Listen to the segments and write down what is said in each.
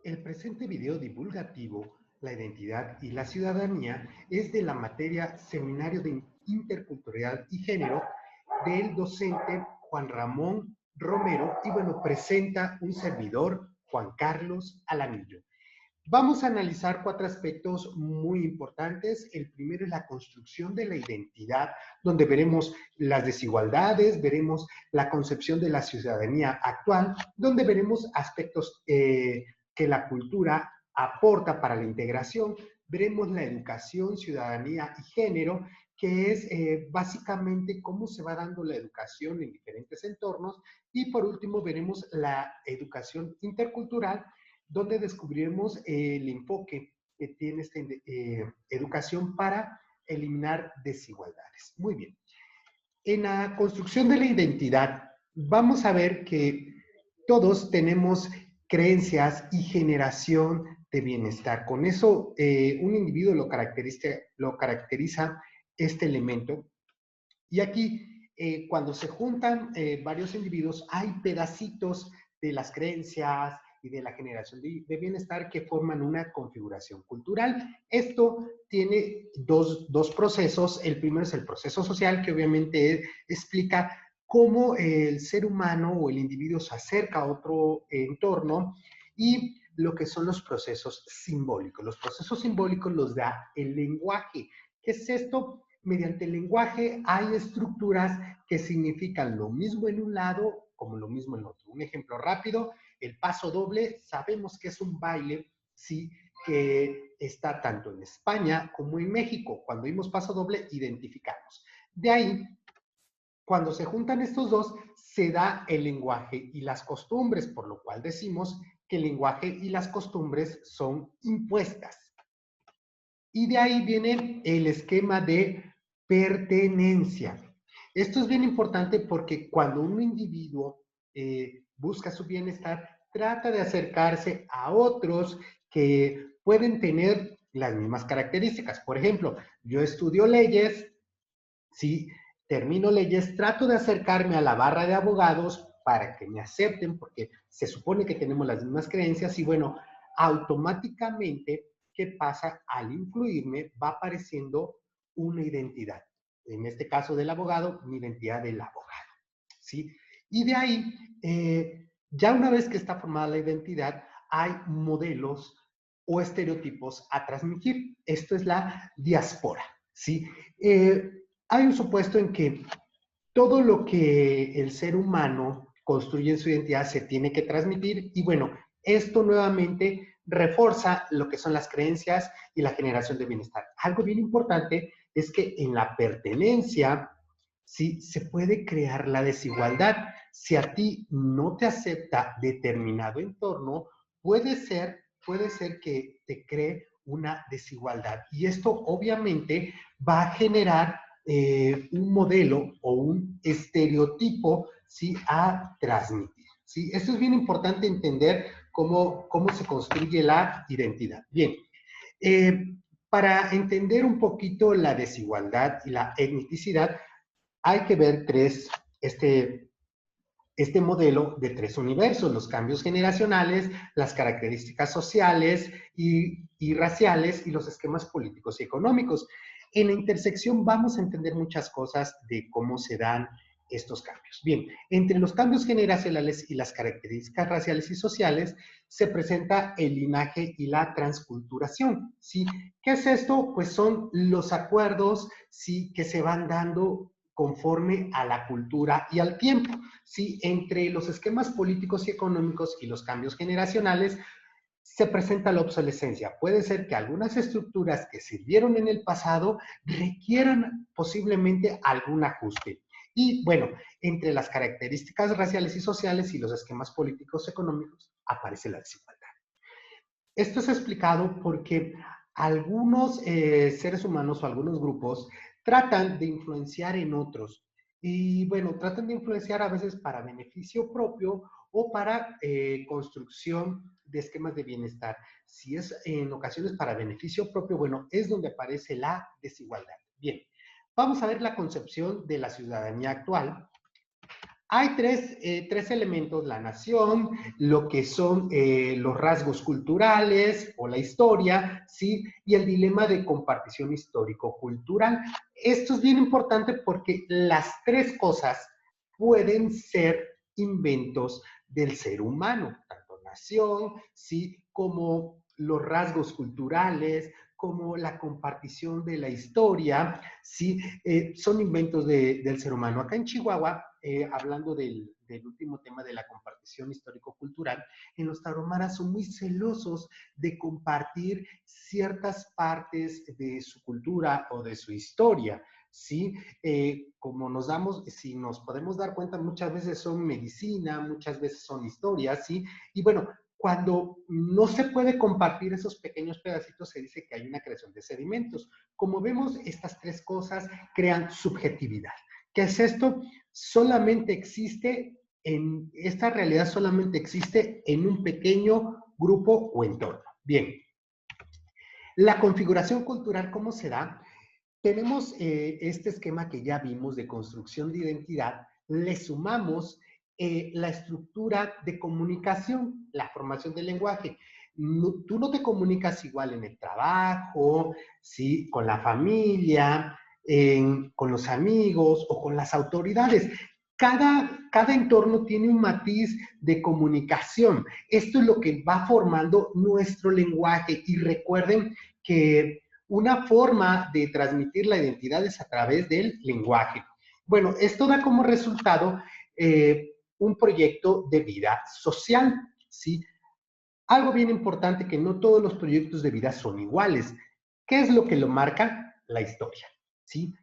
El presente video divulgativo, La identidad y la ciudadanía, es de la materia Seminario de Interculturalidad y Género del docente Juan Ramón Romero y bueno, presenta un servidor, Juan Carlos Alamillo. Vamos a analizar cuatro aspectos muy importantes. El primero es la construcción de la identidad, donde veremos las desigualdades, veremos la concepción de la ciudadanía actual, donde veremos aspectos que la cultura aporta para la integración, veremos la educación, ciudadanía y género, que es básicamente cómo se va dando la educación en diferentes entornos, y por último veremos la educación intercultural, donde descubriremos el enfoque que tiene esta educación para eliminar desigualdades. Muy bien. En la construcción de la identidad, vamos a ver que todos tenemos creencias y generación de bienestar. Con eso, un individuo lo caracteriza este elemento. Y aquí, cuando se juntan varios individuos, hay pedacitos de las creencias y de la generación de bienestar que forman una configuración cultural. Esto tiene dos procesos. El primero es el proceso social, que obviamente explica cómo el ser humano o el individuo se acerca a otro entorno, y lo que son los procesos simbólicos. Los procesos simbólicos los da el lenguaje. ¿Qué es esto? Mediante el lenguaje hay estructuras que significan lo mismo en un lado como lo mismo en otro. Un ejemplo rápido, el paso doble, sabemos que es un baile, sí, que está tanto en España como en México. Cuando vimos paso doble, identificamos. De ahí, cuando se juntan estos dos, se da el lenguaje y las costumbres, por lo cual decimos que el lenguaje y las costumbres son impuestas. Y de ahí viene el esquema de pertenencia. Esto es bien importante porque cuando un individuo busca su bienestar, trata de acercarse a otros que pueden tener las mismas características. Por ejemplo, yo estudio leyes, si termino leyes, trato de acercarme a la barra de abogados para que me acepten, porque se supone que tenemos las mismas creencias y bueno, automáticamente, ¿qué pasa? Al incluirme va apareciendo una identidad. En este caso del abogado, mi identidad del abogado, ¿sí? Y de ahí, ya una vez que está formada la identidad, hay modelos o estereotipos a transmitir. Esto es la diáspora, ¿sí? Hay un supuesto en que todo lo que el ser humano construye en su identidad se tiene que transmitir, y bueno, esto nuevamente refuerza lo que son las creencias y la generación de bienestar. Algo bien importante es que en la pertenencia, sí, se puede crear la desigualdad. Si a ti no te acepta determinado entorno, puede ser que te cree una desigualdad. Y esto obviamente va a generar un modelo o un estereotipo, ¿sí?, a transmitir, ¿sí? Esto es bien importante entender cómo se construye la identidad. Bien, eh, para entender un poquito la desigualdad y la etnicidad, hay que ver este modelo de tres universos: los cambios generacionales, las características sociales y raciales, y los esquemas políticos y económicos. En la intersección vamos a entender muchas cosas de cómo se dan estos cambios. Bien, entre los cambios generacionales y las características raciales y sociales se presenta el linaje y la transculturación, ¿sí? ¿Qué es esto? Pues son los acuerdos, ¿sí?, que se van dando conforme a la cultura y al tiempo, ¿sí? Entre los esquemas políticos y económicos y los cambios generacionales se presenta la obsolescencia. Puede ser que algunas estructuras que sirvieron en el pasado requieran posiblemente algún ajuste. Y bueno, entre las características raciales y sociales y los esquemas políticos y económicos aparece la desigualdad. Esto es explicado porque algunos seres humanos o algunos grupos tratan de influenciar en otros. Y bueno, tratan de influenciar a veces para beneficio propio o para construcción de esquemas de bienestar. Si es en ocasiones para beneficio propio, bueno, es donde aparece la desigualdad. Bien, vamos a ver la concepción de la ciudadanía actual. Hay tres elementos: la nación, lo que son los rasgos culturales o la historia, ¿sí? Y el dilema de compartición histórico-cultural. Esto es bien importante porque las tres cosas pueden ser inventos del ser humano, tanto nación, ¿sí? Como los rasgos culturales, como la compartición de la historia, ¿sí? Son inventos del ser humano. Acá en Chihuahua, hablando del último tema de la compartición histórico-cultural, en los Tarahumaras son muy celosos de compartir ciertas partes de su cultura o de su historia, ¿sí? Como si nos podemos dar cuenta, muchas veces son medicina, muchas veces son historias, ¿sí? Y bueno, cuando no se puede compartir esos pequeños pedacitos, se dice que hay una creación de sedimentos. Como vemos, estas tres cosas crean subjetividad. ¿Qué es esto? Esta realidad solamente existe en un pequeño grupo o entorno. Bien, la configuración cultural, ¿cómo se da? Tenemos este esquema que ya vimos de construcción de identidad, le sumamos la estructura de comunicación, la formación del lenguaje. Tú no te comunicas igual en el trabajo, ¿sí? Con la familia, con los amigos o con las autoridades. Cada entorno tiene un matiz de comunicación. Esto es lo que va formando nuestro lenguaje. Y recuerden que una forma de transmitir la identidad es a través del lenguaje. Bueno, esto da como resultado un proyecto de vida social, ¿sí? Algo bien importante, que no todos los proyectos de vida son iguales. ¿Qué es lo que lo marca? La historia, ¿sí?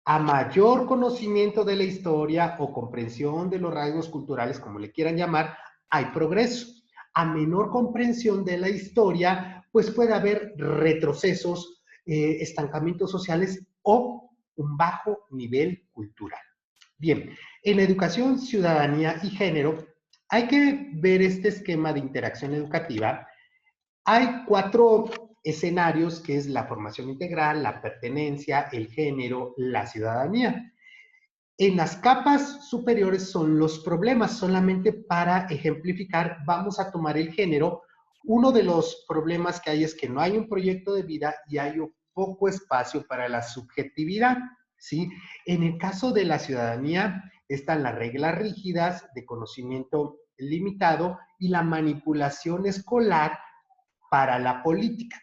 A mayor conocimiento de la historia o comprensión de los rasgos culturales, como le quieran llamar, hay progreso. A menor comprensión de la historia, pues puede haber retrocesos, estancamientos sociales o un bajo nivel cultural. Bien, en educación, ciudadanía y género, hay que ver este esquema de interacción educativa. Hay cuatro escenarios, que es la formación integral, la pertenencia, el género, la ciudadanía. En las capas superiores son los problemas. Solamente para ejemplificar, vamos a tomar el género. Uno de los problemas que hay es que no hay un proyecto de vida y hay poco espacio para la subjetividad, ¿sí? En el caso de la ciudadanía, están las reglas rígidas de conocimiento limitado y la manipulación escolar para la política.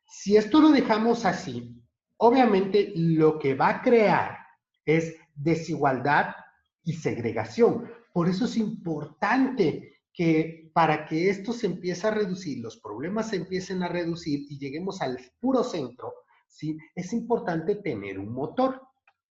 Si esto lo dejamos así, obviamente lo que va a crear es desigualdad y segregación. Por eso es importante que para que esto se empiece a reducir, los problemas se empiecen a reducir y lleguemos al puro centro, ¿sí? Es importante tener un motor.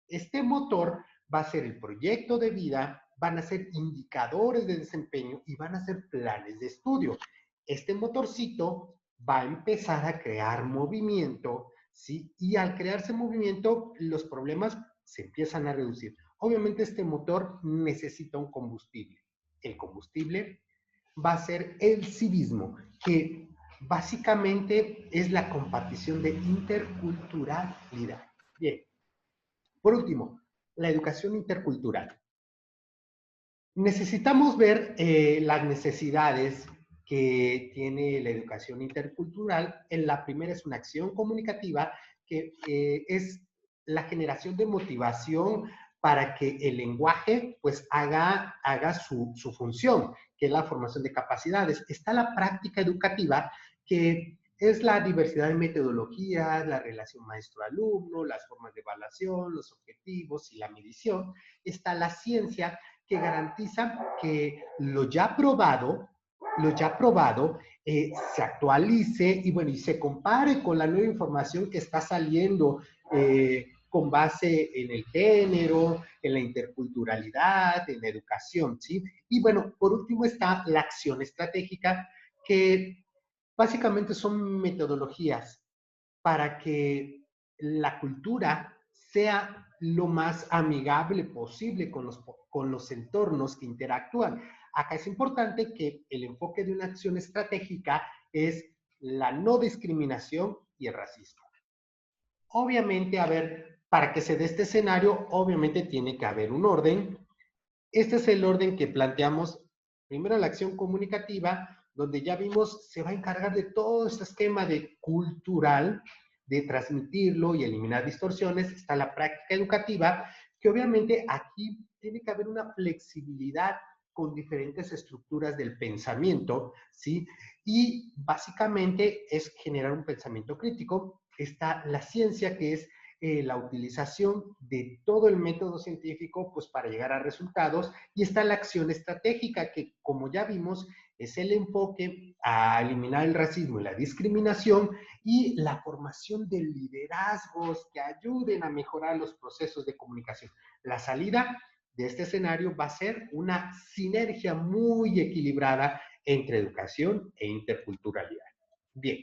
Este motor va a ser el proyecto de vida, van a ser indicadores de desempeño y van a ser planes de estudio. Este motorcito va a empezar a crear movimiento, ¿sí? Y al crearse movimiento, los problemas se empiezan a reducir. Obviamente este motor necesita un combustible. El combustible va a ser el civismo, que básicamente es la compartición de interculturalidad. Bien, por último, la educación intercultural. Necesitamos ver las necesidades que tiene la educación intercultural. En la primera es una acción comunicativa, que es la generación de motivación para que el lenguaje pues haga su función, que es la formación de capacidades. Está la práctica educativa, que es la diversidad de metodologías, la relación maestro-alumno, las formas de evaluación, los objetivos y la medición. Está la ciencia, que garantiza que lo ya probado se actualice y bueno, y se compare con la nueva información que está saliendo con base en el género, en la interculturalidad, en la educación, ¿sí? Y bueno, por último está la acción estratégica, que básicamente son metodologías para que la cultura sea lo más amigable posible con los entornos que interactúan. Acá es importante que el enfoque de una acción estratégica es la no discriminación y el racismo. Obviamente, a ver, para que se dé este escenario, obviamente tiene que haber un orden. Este es el orden que planteamos. Primero la acción comunicativa, donde ya vimos, se va a encargar de todo este esquema de cultural, de transmitirlo y eliminar distorsiones. Está la práctica educativa, que obviamente aquí tiene que haber una flexibilidad con diferentes estructuras del pensamiento, ¿sí? Y básicamente es generar un pensamiento crítico. Está la ciencia, que es la utilización de todo el método científico pues, para llegar a resultados, y está la acción estratégica, que como ya vimos es el enfoque a eliminar el racismo y la discriminación y la formación de liderazgos que ayuden a mejorar los procesos de comunicación. La salida de este escenario va a ser una sinergia muy equilibrada entre educación e interculturalidad. Bien,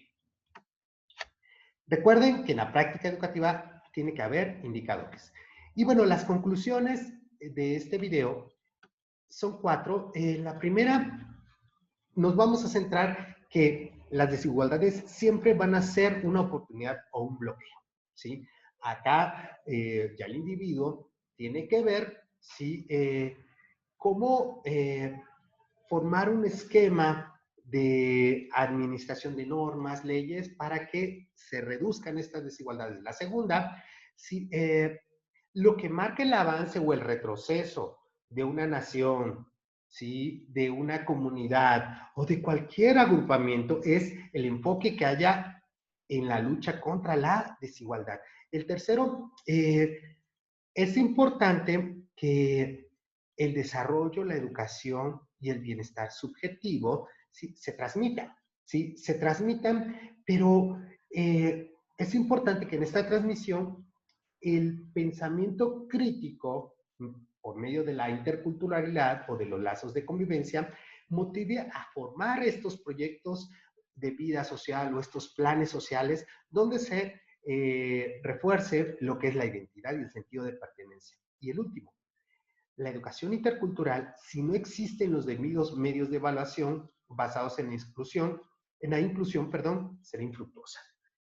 recuerden que en la práctica educativa tiene que haber indicadores. Y bueno, las conclusiones de este video son 4. La primera, nos vamos a centrar que las desigualdades siempre van a ser una oportunidad o un bloqueo, ¿sí? Acá ya el individuo tiene que ver, ¿sí? Cómo formar un esquema de administración de normas, leyes, para que se reduzcan estas desigualdades. La segunda, si, lo que marca el avance o el retroceso de una nación, ¿sí? De una comunidad o de cualquier agrupamiento es el enfoque que haya en la lucha contra la desigualdad. El tercero, es importante que el desarrollo, la educación y el bienestar subjetivo ¿sí? Se transmitan, ¿sí? Se transmitan, pero es importante que en esta transmisión el pensamiento crítico, por medio de la interculturalidad o de los lazos de convivencia, motive a formar estos proyectos de vida social o estos planes sociales donde se refuerce lo que es la identidad y el sentido de pertenencia. Y el último, la educación intercultural, si no existen los debidos medios de evaluación basados en la inclusión, perdón, será infructuosa.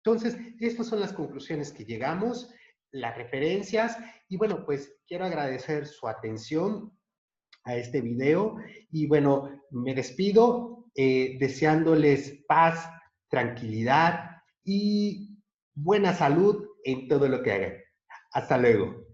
Entonces, estas son las conclusiones que llegamos, las referencias, y bueno, pues quiero agradecer su atención a este video, y bueno, me despido deseándoles paz, tranquilidad y buena salud en todo lo que hagan. Hasta luego.